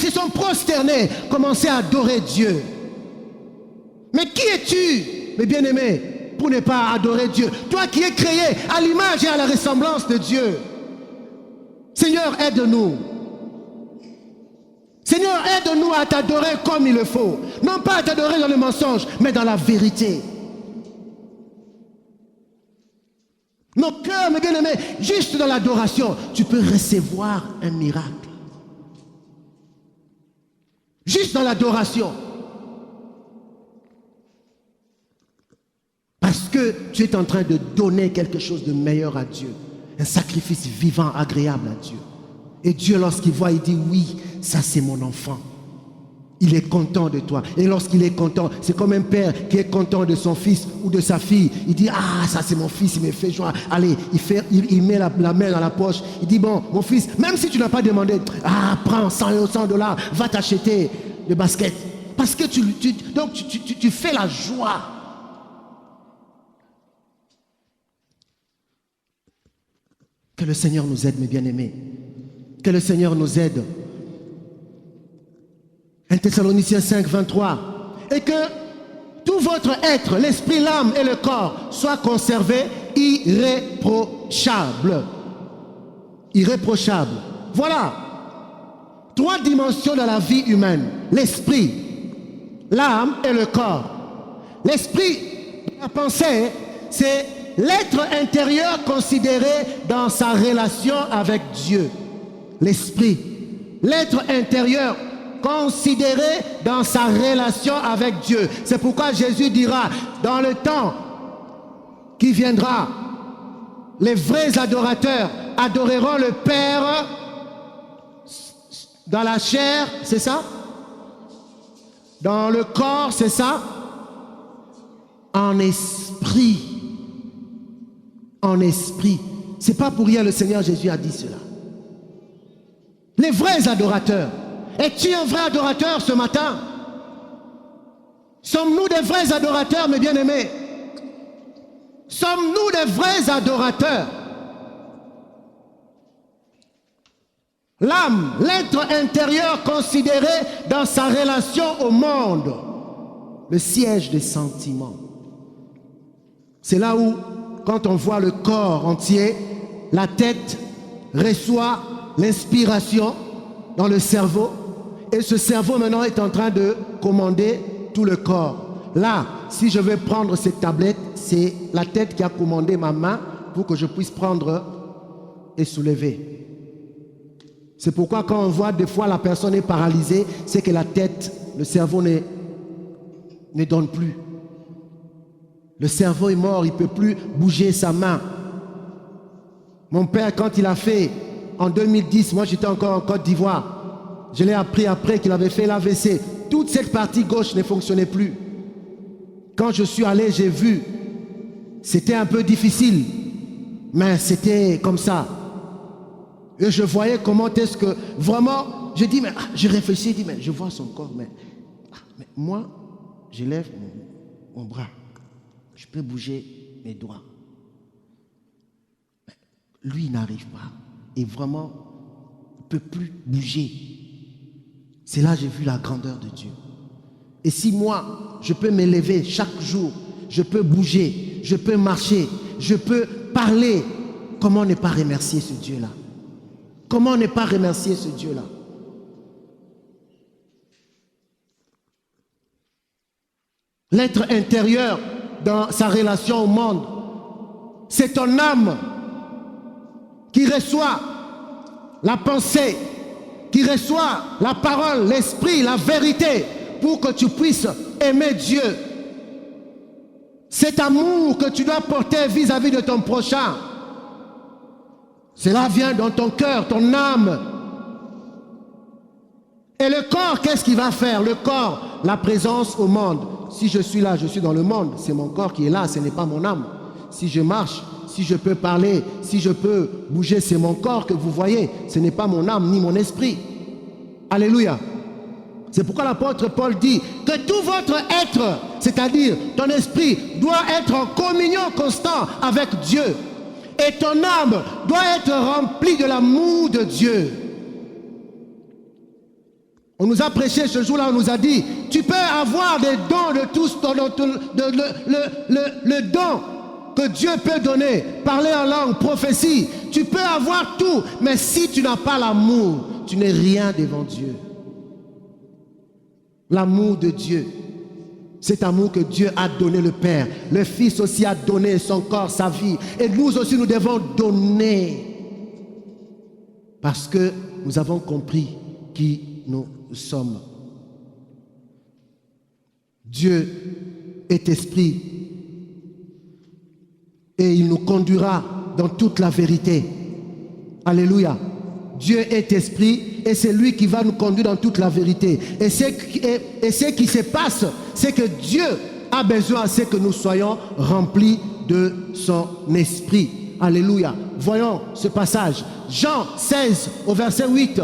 se sont prosternés, commencé à adorer Dieu. Mais qui es-tu, mes bien-aimés, pour ne pas adorer Dieu? Toi qui es créé à l'image et à la ressemblance de Dieu. Seigneur, aide-nous. Seigneur, aide-nous à t'adorer comme il le faut. Non pas à t'adorer dans le mensonge, mais dans la vérité. Nos cœurs, mes bien-aimés, juste dans l'adoration, tu peux recevoir un miracle. Juste dans l'adoration. Parce que tu es en train de donner quelque chose de meilleur à Dieu. Un sacrifice vivant, agréable à Dieu. Et Dieu, lorsqu'il voit, il dit, oui, ça c'est mon enfant. Il est content de toi. Et lorsqu'il est content, c'est comme un père qui est content de son fils ou de sa fille. Il dit, ah, ça c'est mon fils, il me fait joie. Allez, il met la main dans la poche. Il dit, bon, mon fils, même si tu n'as pas demandé, ah, prends 100 $, va t'acheter des baskets. Parce que tu fais la joie. Que le Seigneur nous aide, mes bien-aimés. Que le Seigneur nous aide. 1 Thessaloniciens 5, 23. Et que tout votre être, l'esprit, l'âme et le corps soient conservés irréprochables. Irréprochables. Voilà. 3 dimensions dans la vie humaine. L'esprit, l'âme et le corps. L'esprit, la pensée, c'est l'être intérieur considéré dans sa relation avec Dieu. L'esprit. L'être intérieur considéré dans sa relation avec Dieu. C'est pourquoi Jésus dira, dans le temps qui viendra, les vrais adorateurs adoreront le Père dans la chair, c'est ça? Dans le corps, c'est ça? En esprit. En esprit. C'est pas pour rien le Seigneur Jésus a dit cela. Les vrais adorateurs. Es-tu un vrai adorateur ce matin? Sommes-nous des vrais adorateurs, mes bien-aimés? Sommes-nous des vrais adorateurs? L'âme, l'être intérieur considéré dans sa relation au monde, le siège des sentiments. C'est là où, quand on voit le corps entier, la tête reçoit l'inspiration dans le cerveau, et ce cerveau maintenant est en train de commander tout le corps. Là, si je veux prendre cette tablette, c'est la tête qui a commandé ma main pour que je puisse prendre et soulever. C'est pourquoi quand on voit des fois la personne est paralysée, c'est que la tête, le cerveau ne donne plus. Le cerveau est mort, il ne peut plus bouger sa main. Mon père, quand il a fait, en 2010, moi j'étais encore en Côte d'Ivoire, je l'ai appris après qu'il avait fait l'AVC. Toute cette partie gauche ne fonctionnait plus. Quand je suis allé, j'ai vu, c'était un peu difficile, mais c'était comme ça. Et je voyais comment est-ce que, vraiment, je dis, mais je réfléchis, je dis, mais je vois son corps, mais moi, je lève mon bras, je peux bouger mes doigts. Mais lui, il n'arrive pas. Et vraiment, il ne peut plus bouger. C'est là que j'ai vu la grandeur de Dieu. Et si moi, je peux m'élever chaque jour, je peux bouger, je peux marcher, je peux parler, comment ne pas remercier ce Dieu-là? Comment ne pas remercier ce Dieu-là? L'être intérieur dans sa relation au monde, c'est ton âme qui reçoit la pensée, qui reçoit la parole, l'esprit, la vérité, pour que tu puisses aimer Dieu. Cet amour que tu dois porter vis-à-vis de ton prochain, cela vient dans ton cœur, ton âme. Et le corps, qu'est-ce qu'il va faire? Le corps, la présence au monde. Si je suis là, je suis dans le monde, c'est mon corps qui est là, ce n'est pas mon âme. Si je marche, si je peux parler, si je peux bouger, c'est mon corps que vous voyez, ce n'est pas mon âme ni mon esprit. Alléluia. C'est pourquoi l'apôtre Paul dit que tout votre être, c'est-à-dire ton esprit, doit être en communion constante avec Dieu. Et ton âme doit être remplie de l'amour de Dieu. On nous a prêché ce jour-là, on nous a dit, tu peux avoir des dons de tous, le don que Dieu peut donner, parler en langue, prophétie, tu peux avoir tout, mais si tu n'as pas l'amour, tu n'es rien devant Dieu. L'amour de Dieu, cet amour que Dieu a donné le Père, le Fils aussi a donné son corps, sa vie, et nous aussi nous devons donner, parce que nous avons compris qui nous sommes. Dieu est esprit et il nous conduira dans toute la vérité. Alléluia. Dieu est esprit et c'est lui qui va nous conduire dans toute la vérité. Et ce qui se passe, c'est que Dieu a besoin c'est que nous soyons remplis de son esprit. Alléluia. Voyons ce passage. Jean 16 au verset 8.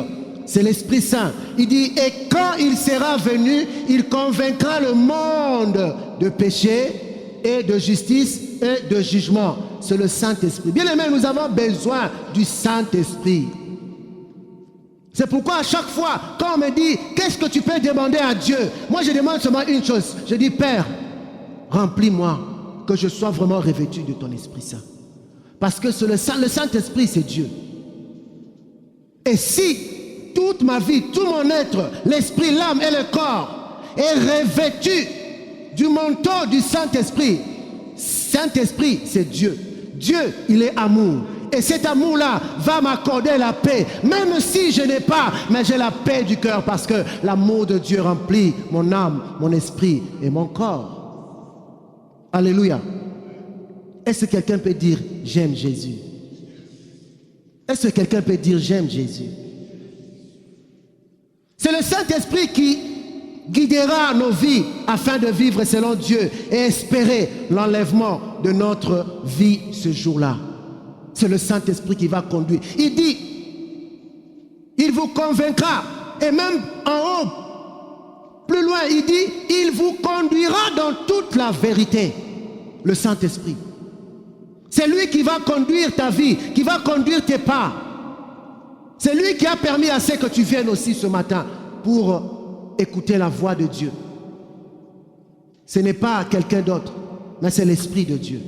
C'est l'Esprit Saint. Il dit, et quand il sera venu, il convaincra le monde de péché et de justice et de jugement. C'est le Saint-Esprit. Bien aimé, nous avons besoin du Saint-Esprit. C'est pourquoi à chaque fois, quand on me dit, qu'est-ce que tu peux demander à Dieu? Moi, je demande seulement une chose. Je dis, Père, remplis-moi, que je sois vraiment revêtu de ton Esprit Saint. Parce que le Saint-Esprit, c'est Dieu. Et si toute ma vie, tout mon être, l'esprit, l'âme et le corps est revêtu du manteau du Saint-Esprit. Saint-Esprit, c'est Dieu. Dieu, il est amour. Et cet amour-là va m'accorder la paix, même si je n'ai pas, mais j'ai la paix du cœur parce que l'amour de Dieu remplit mon âme, mon esprit et mon corps. Alléluia. Est-ce que quelqu'un peut dire « J'aime Jésus » ? Est-ce que quelqu'un peut dire « J'aime Jésus » ? C'est le Saint-Esprit qui guidera nos vies afin de vivre selon Dieu et espérer l'enlèvement de notre vie ce jour-là. C'est le Saint-Esprit qui va conduire. Il dit, il vous convaincra. Et même en haut, plus loin, il dit, il vous conduira dans toute la vérité. Le Saint-Esprit. C'est lui qui va conduire ta vie, qui va conduire tes pas. C'est lui qui a permis à ce que tu viennes aussi ce matin pour écouter la voix de Dieu. Ce n'est pas quelqu'un d'autre, mais c'est l'Esprit de Dieu.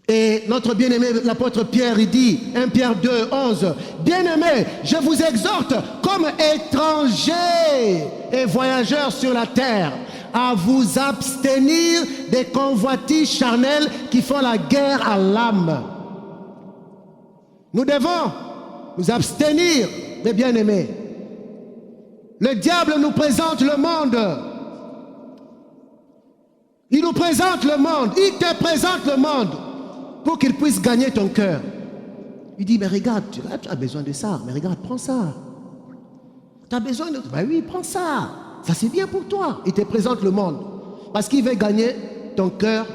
Et notre bien-aimé, l'apôtre Pierre, il dit, 1 Pierre 2, 11, « Bien-aimés, je vous exhorte comme étrangers et voyageurs sur la terre, à vous abstenir des convoitises charnelles qui font la guerre à l'âme. » Nous devons nous abstenir, mes bien-aimés. Le diable nous présente le monde. Il nous présente le monde. Il te présente le monde pour qu'il puisse gagner ton cœur. Il dit, mais regarde, tu as besoin de ça. Mais regarde, prends ça. Tu as besoin de... Ben oui, prends ça. Ça, c'est bien pour toi. Il te présente le monde. Parce qu'il veut gagner ton cœur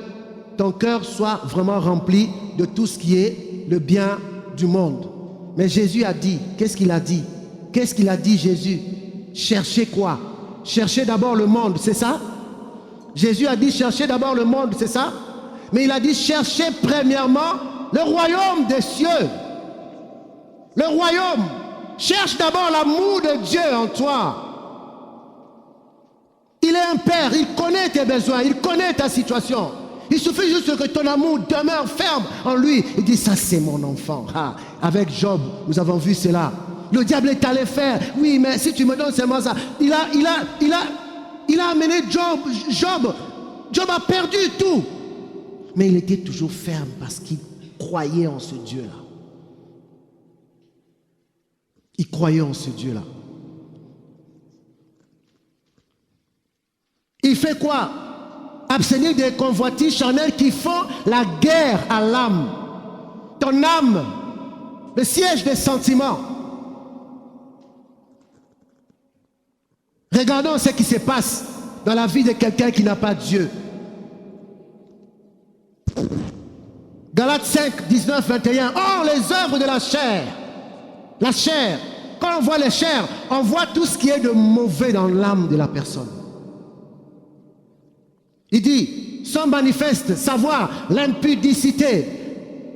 soit vraiment rempli de tout ce qui est le bien du monde. Mais Jésus a dit, qu'est-ce qu'il a dit? Qu'est-ce qu'il a dit, Jésus? Cherchez quoi? Cherchez d'abord le monde, c'est ça? Jésus a dit, cherchez d'abord le monde, c'est ça? Mais il a dit, cherchez premièrement le royaume des cieux. Le royaume. Cherche d'abord l'amour de Dieu en toi. Il est un père, il connaît tes besoins, il connaît ta situation. Il suffit juste que ton amour demeure ferme en lui. Il dit, ça c'est mon enfant. Ah, avec Job, nous avons vu cela. Le diable est allé faire, oui, mais si tu me donnes seulement ça. Il a amené Job. Job a perdu tout. Mais il était toujours ferme parce qu'il croyait en ce Dieu-là. Il croyait en ce Dieu-là. Il fait quoi? Abstenir des convoitises charnelles qui font la guerre à l'âme. Ton âme, le siège des sentiments. Regardons ce qui se passe dans la vie de quelqu'un qui n'a pas Dieu. Galates 5, 19, 21. Or, les œuvres de la chair. La chair. Quand on voit les chairs, on voit tout ce qui est de mauvais dans l'âme de la personne. Il dit, sont manifestes, savoir l'impudicité,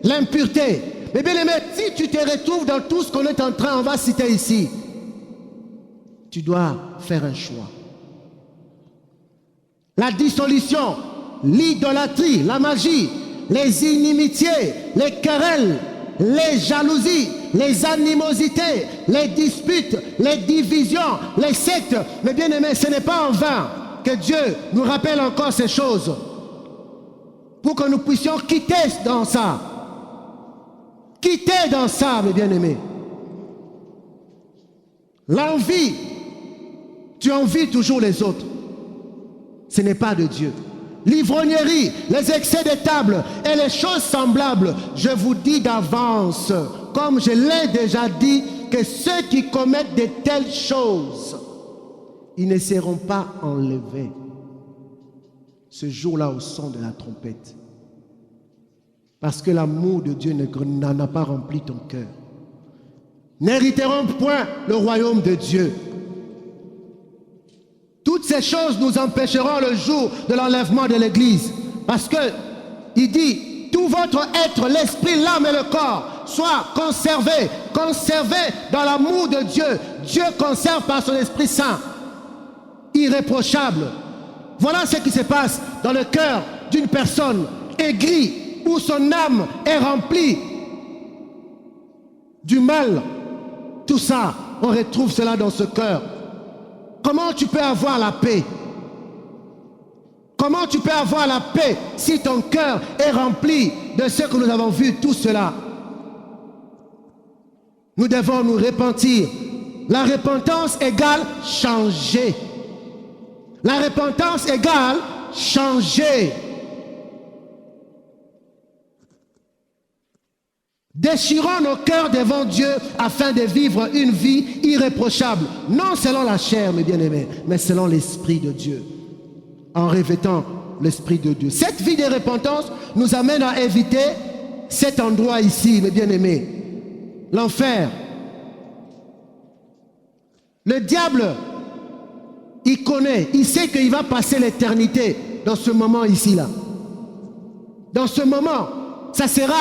l'impureté. Mais bien aimé, si tu te retrouves dans tout ce qu'on est en train, on va citer ici, tu dois faire un choix. La dissolution, l'idolâtrie, la magie, les inimitiés, les querelles, les jalousies, les animosités, les disputes, les divisions, les sectes. Mais bien aimé, ce n'est pas en vain que Dieu nous rappelle encore ces choses pour que nous puissions quitter dans ça. Quitter dans ça, mes bien-aimés. L'envie, tu envies toujours les autres. Ce n'est pas de Dieu. L'ivrognerie, les excès de table et les choses semblables, je vous dis d'avance, comme je l'ai déjà dit, que ceux qui commettent de telles choses, ils ne seront pas enlevés ce jour-là au son de la trompette. Parce que l'amour de Dieu n'en a pas rempli ton cœur. N'hériteront point le royaume de Dieu. Toutes ces choses nous empêcheront le jour de l'enlèvement de l'Église. Parce que, il dit, tout votre être, l'esprit, l'âme et le corps, soit conservé dans l'amour de Dieu. Dieu conserve par son Esprit Saint. Irréprochable. Voilà ce qui se passe dans le cœur d'une personne aigrie où son âme est remplie du mal. Tout ça, on retrouve cela dans ce cœur. Comment tu peux avoir la paix? Comment tu peux avoir la paix si ton cœur est rempli de ce que nous avons vu, tout cela? Nous devons nous repentir. La repentance égale changer. La repentance égale changer. Déchirons nos cœurs devant Dieu afin de vivre une vie irréprochable. Non selon la chair, mes bien-aimés, mais selon l'Esprit de Dieu. En revêtant l'Esprit de Dieu. Cette vie de repentance nous amène à éviter cet endroit ici, mes bien-aimés. L'enfer. Le diable, il connaît, il sait qu'il va passer l'éternité dans ce moment ici-là. Dans ce moment, ça sera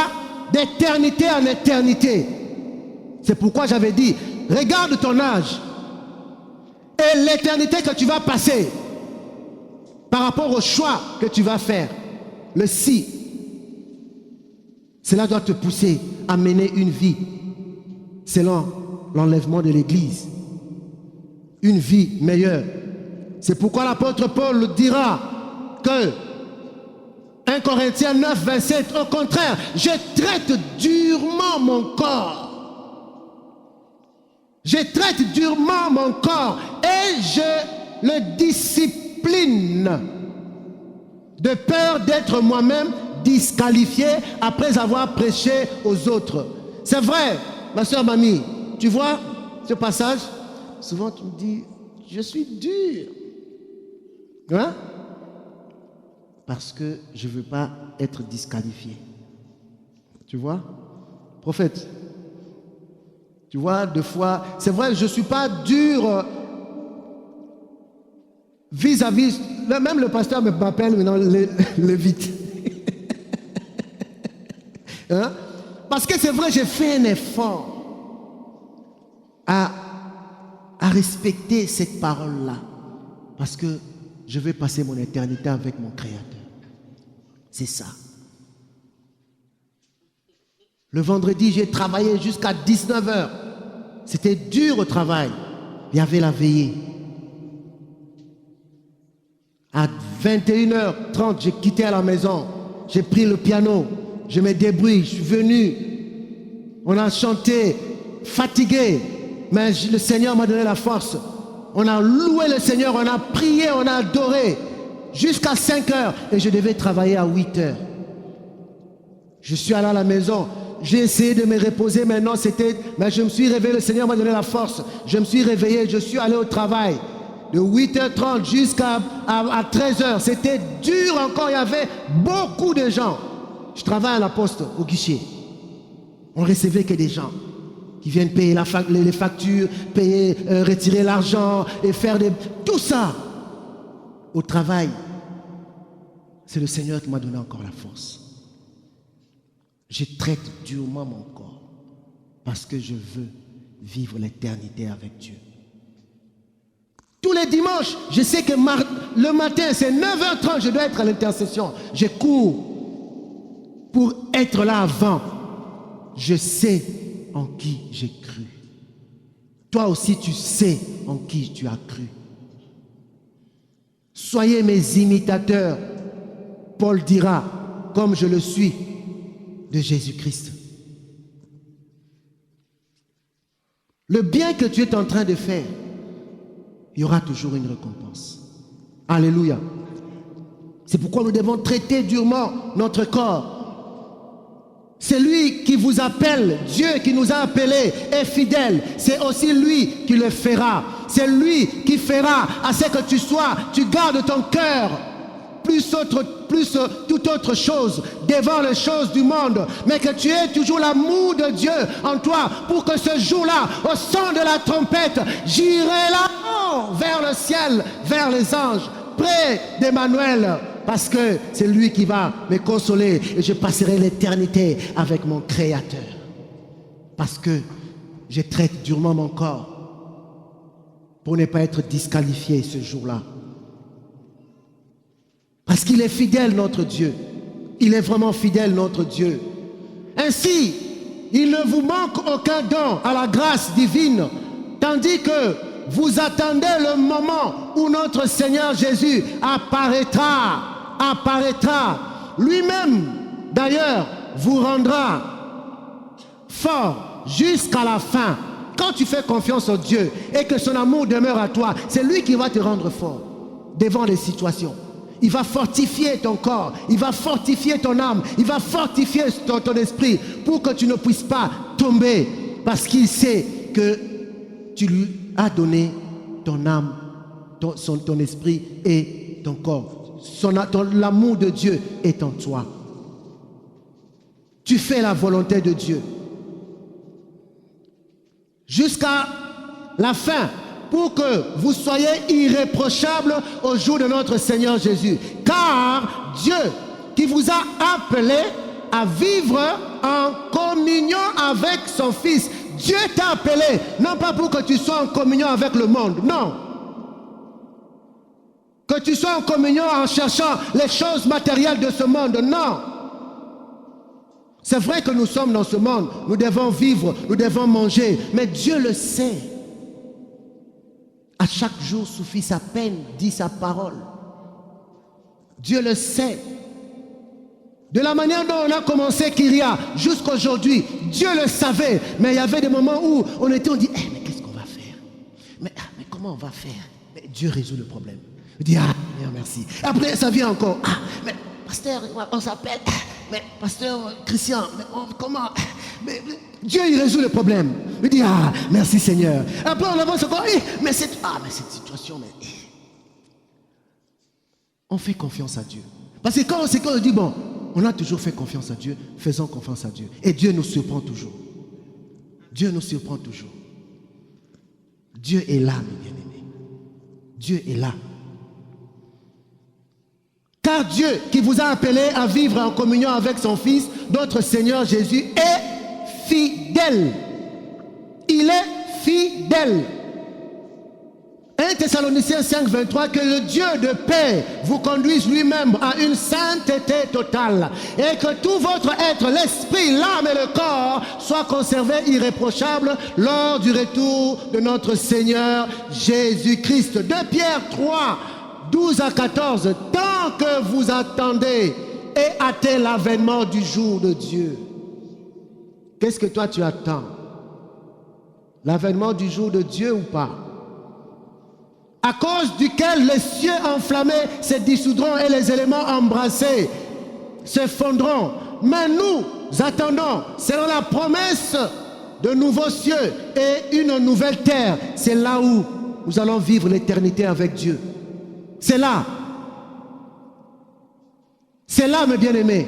d'éternité en éternité. C'est pourquoi j'avais dit, regarde ton âge et l'éternité que tu vas passer par rapport au choix que tu vas faire. Le si, cela doit te pousser à mener une vie selon l'enlèvement de l'Église. Une vie meilleure. C'est pourquoi l'apôtre Paul dira que 1 Corinthiens 9, 27, au contraire, je traite durement mon corps. Je traite durement mon corps et je le discipline de peur d'être moi-même disqualifié après avoir prêché aux autres. C'est vrai, ma soeur Mamie, tu vois ce passage? Souvent tu me dis, je suis dur. Hein? Parce que je ne veux pas être disqualifié. Tu vois? Prophète, tu vois, deux fois, c'est vrai, je ne suis pas dur vis-à-vis, même le pasteur m'appelle maintenant Lévite. Hein? Parce que c'est vrai, j'ai fait un effort à respecter cette parole-là. Parce que je vais passer mon éternité avec mon Créateur. C'est ça. Le vendredi, j'ai travaillé jusqu'à 19h. C'était dur au travail. Il y avait la veillée. À 21h30, j'ai quitté à la maison. J'ai pris le piano. Je me débrouille. Je suis venu. On a chanté, fatigué. Mais le Seigneur m'a donné la force. On a loué le Seigneur, on a prié, on a adoré. Jusqu'à 5h. Et je devais travailler à 8h. Je suis allé à la maison. J'ai essayé de me reposer, mais je me suis réveillé, le Seigneur m'a donné la force. Je me suis réveillé, je suis allé au travail. De 8h30 jusqu'à 13h. C'était dur encore, il y avait beaucoup de gens. Je travaille à la poste, au guichet. On recevait que des gens qui viennent payer les factures, payer, retirer l'argent et faire tout ça. Au travail, c'est le Seigneur qui m'a donné encore la force. Je traite durement mon corps parce que je veux vivre l'éternité avec Dieu. Tous les dimanches, je sais que le matin, c'est 9h30, je dois être à l'intercession. Je cours pour être là avant. Je sais en qui j'ai cru. Toi aussi, tu sais en qui tu as cru. Soyez mes imitateurs, Paul dira, comme je le suis de Jésus-Christ. Le bien que tu es en train de faire, il y aura toujours une récompense. Alléluia. C'est pourquoi nous devons traiter durement notre corps. C'est lui qui vous appelle, Dieu qui nous a appelés est fidèle. C'est aussi lui qui le fera. C'est lui qui fera à ce que tu gardes ton cœur plus toute autre chose devant les choses du monde, mais que tu aies toujours l'amour de Dieu en toi pour que ce jour-là, au son de la trompette, j'irai là vers le ciel, vers les anges, près d'Emmanuel. Parce que c'est lui qui va me consoler et je passerai l'éternité avec mon Créateur. Parce que je traite durement mon corps pour ne pas être disqualifié ce jour-là. Parce qu'il est fidèle, notre Dieu. Il est vraiment fidèle, notre Dieu. Ainsi, il ne vous manque aucun don à la grâce divine, tandis que vous attendez le moment où notre Seigneur Jésus apparaîtra. Lui-même, d'ailleurs, vous rendra fort jusqu'à la fin. Quand tu fais confiance en Dieu et que son amour demeure à toi, c'est lui qui va te rendre fort devant les situations. Il va fortifier ton corps, il va fortifier ton âme, il va fortifier ton esprit pour que tu ne puisses pas tomber parce qu'il sait que tu lui as donné ton âme, ton esprit et ton corps. L'amour de Dieu est en toi. Tu fais la volonté de Dieu jusqu'à la fin pour que vous soyez irréprochables au jour de notre Seigneur Jésus. Car Dieu qui vous a appelé à vivre en communion avec son Fils, Dieu t'a appelé, non pas pour que tu sois en communion avec le monde, non. Que tu sois en communion en cherchant les choses matérielles de ce monde, non. C'est vrai que nous sommes dans ce monde, nous devons vivre, nous devons manger, mais Dieu le sait. À chaque jour suffit sa peine, dit sa parole. Dieu le sait. De la manière dont on a commencé Kyria jusqu'à aujourd'hui, Dieu le savait. Mais il y avait des moments où on dit, mais qu'est-ce qu'on va faire? Mais comment on va faire? Mais Dieu résout le problème. Il dit, merci. Après, ça vient encore. Mais pasteur, on s'appelle. Mais pasteur Christian, mais comment? Mais Dieu, il résout le problème. Il dit, merci Seigneur. Après, on avance encore. Mais cette situation, on fait confiance à Dieu. Parce que quand on dit, bon, on a toujours fait confiance à Dieu, faisons confiance à Dieu. Et Dieu nous surprend toujours. Dieu nous surprend toujours. Dieu est là, mes bien-aimés. Dieu est là. Car Dieu, qui vous a appelé à vivre en communion avec son Fils, notre Seigneur Jésus, est fidèle. Il est fidèle. 1 Thessaloniciens 5, 23, que le Dieu de paix vous conduise lui-même à une sainteté totale et que tout votre être, l'esprit, l'âme et le corps soient conservés irréprochables lors du retour de notre Seigneur Jésus-Christ. 2 Pierre 3, 12 à 14, tant que vous attendez et hâtez l'avènement du jour de Dieu. Qu'est-ce que toi tu attends? L'avènement du jour de Dieu ou pas? À cause duquel les cieux enflammés se dissoudront et les éléments embrassés se fondront. Mais nous attendons, selon la promesse, de nouveaux cieux et une nouvelle terre. C'est là où nous allons vivre l'éternité avec Dieu. C'est là. C'est là, mes bien-aimés.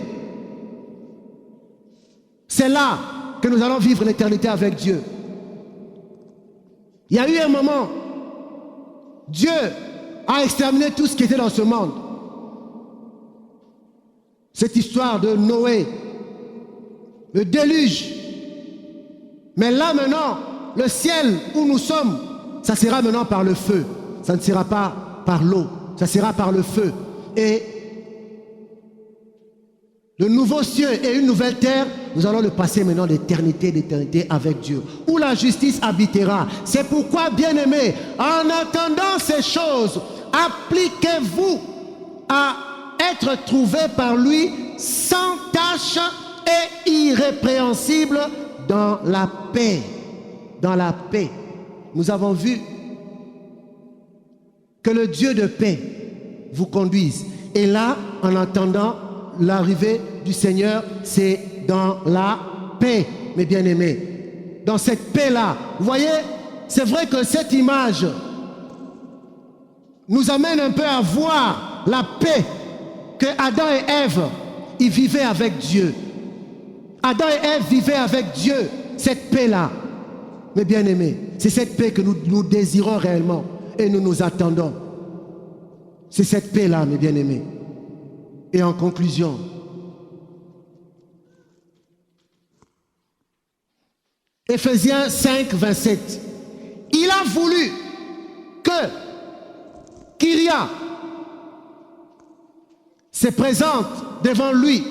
C'est là que nous allons vivre l'éternité avec Dieu. Il y a eu un moment, Dieu a exterminé tout ce qui était dans ce monde. Cette histoire de Noé, le déluge. Mais là maintenant, le ciel où nous sommes, ça sera maintenant par le feu. Ça ne sera pas par l'eau, ça sera par le feu. Et le nouveau cieux et une nouvelle terre, nous allons le passer maintenant d'éternité avec Dieu, où la justice habitera. C'est pourquoi, bien-aimés, en attendant ces choses, appliquez-vous à être trouvés par lui sans tache et irrépréhensible dans la paix. Dans la paix. Nous avons vu que le Dieu de paix vous conduise. Et là, en attendant l'arrivée du Seigneur, c'est dans la paix, mes bien-aimés. Dans cette paix-là, vous voyez, c'est vrai que cette image nous amène un peu à voir la paix que Adam et Ève, ils vivaient avec Dieu. Adam et Ève vivaient avec Dieu, cette paix-là. Mes bien-aimés, c'est cette paix que nous désirons réellement et nous nous attendons. C'est cette paix-là, mes bien-aimés. Et en conclusion, Éphésiens 5, 27. Il a voulu que Kyria se présente devant lui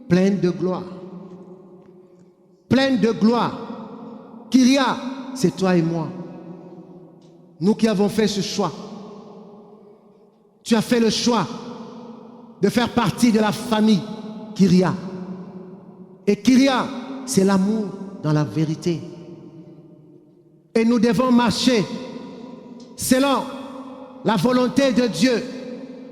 pleine de gloire. Pleine de gloire. Kyria, c'est toi et moi. Nous qui avons fait ce choix. Tu as fait le choix de faire partie de la famille Kyria. Et Kyria, c'est l'amour dans la vérité. Et nous devons marcher selon la volonté de Dieu.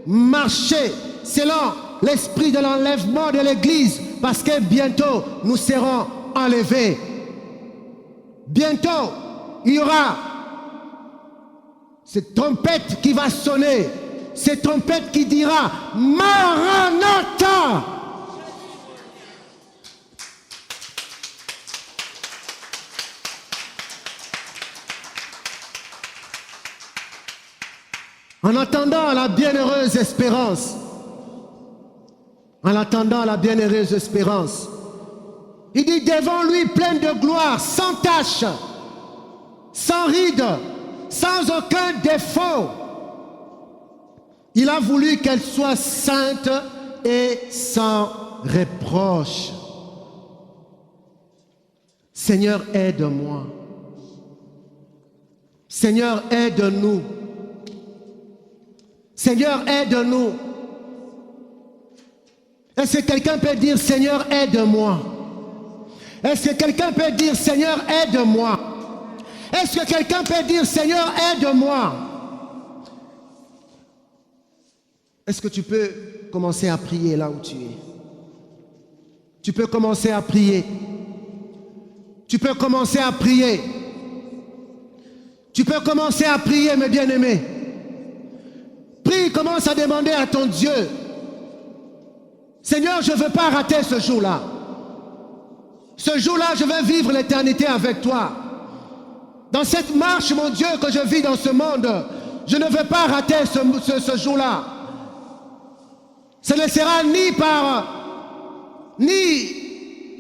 Marcher selon l'esprit de l'enlèvement de l'Église, parce que bientôt nous serons enlevés. Bientôt, il y aura cette trompette qui va sonner. Cette trompette qui dira Maranatha. En attendant la bienheureuse espérance, en attendant la bienheureuse espérance, Il dit devant lui pleine de gloire, sans tache, sans ride, sans aucun défaut. Il a voulu qu'elle soit sainte et sans reproche. Seigneur, aide-moi. Seigneur, aide-nous. Seigneur, aide-nous. Est-ce que quelqu'un peut dire, Seigneur, aide-moi? Est-ce que quelqu'un peut dire, Seigneur, aide-moi? Est-ce que quelqu'un peut dire, Seigneur, aide-moi? Est-ce que tu peux commencer à prier là où tu es? Tu peux commencer à prier. Tu peux commencer à prier. Tu peux commencer à prier, mes bien-aimés. Prie, commence à demander à ton Dieu. Seigneur, je ne veux pas rater ce jour-là. Ce jour-là, je veux vivre l'éternité avec toi. Dans cette marche, mon Dieu, que je vis dans ce monde, je ne veux pas rater ce jour-là. Ce ne sera ni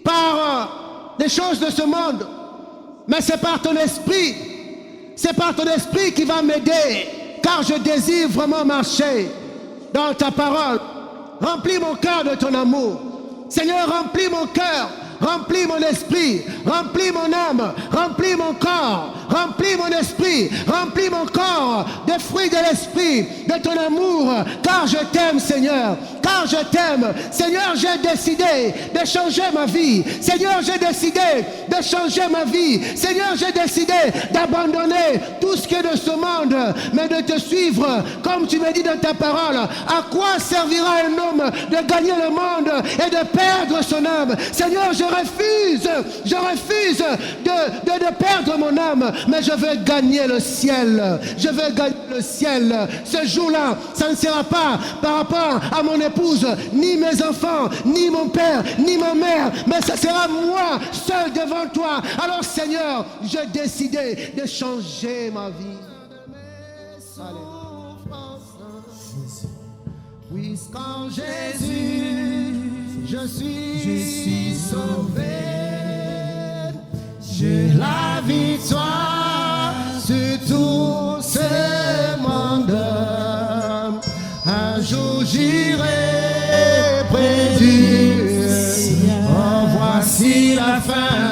par des choses de ce monde, mais c'est par ton esprit. C'est par ton esprit qui va m'aider, car je désire vraiment marcher dans ta parole. Remplis mon cœur de ton amour. Seigneur, remplis mon cœur. Remplis mon esprit, remplis mon âme, remplis mon corps, remplis mon esprit, remplis mon corps des fruits de l'esprit, de ton amour, car je t'aime, Seigneur, car je t'aime. Seigneur, j'ai décidé de changer ma vie. Seigneur, j'ai décidé de changer ma vie. Seigneur, j'ai décidé d'abandonner tout ce qui est de ce monde, mais de te suivre, comme tu me dis dans ta parole. À quoi servira un homme de gagner le monde et de perdre son âme? Seigneur, je refuse de perdre mon âme, mais je veux gagner le ciel. Je veux gagner le ciel. Ce jour-là, ça ne sera pas par rapport à mon épouse, ni mes enfants, ni mon père, ni ma mère, mais ce sera moi, seul devant toi. Alors Seigneur, j'ai décidé de changer ma vie. Puisqu'en Jésus, je suis sauvé. J'ai la victoire sur tout ce monde. Un jour j'irai près du Seigneur. Oh, voici la fin.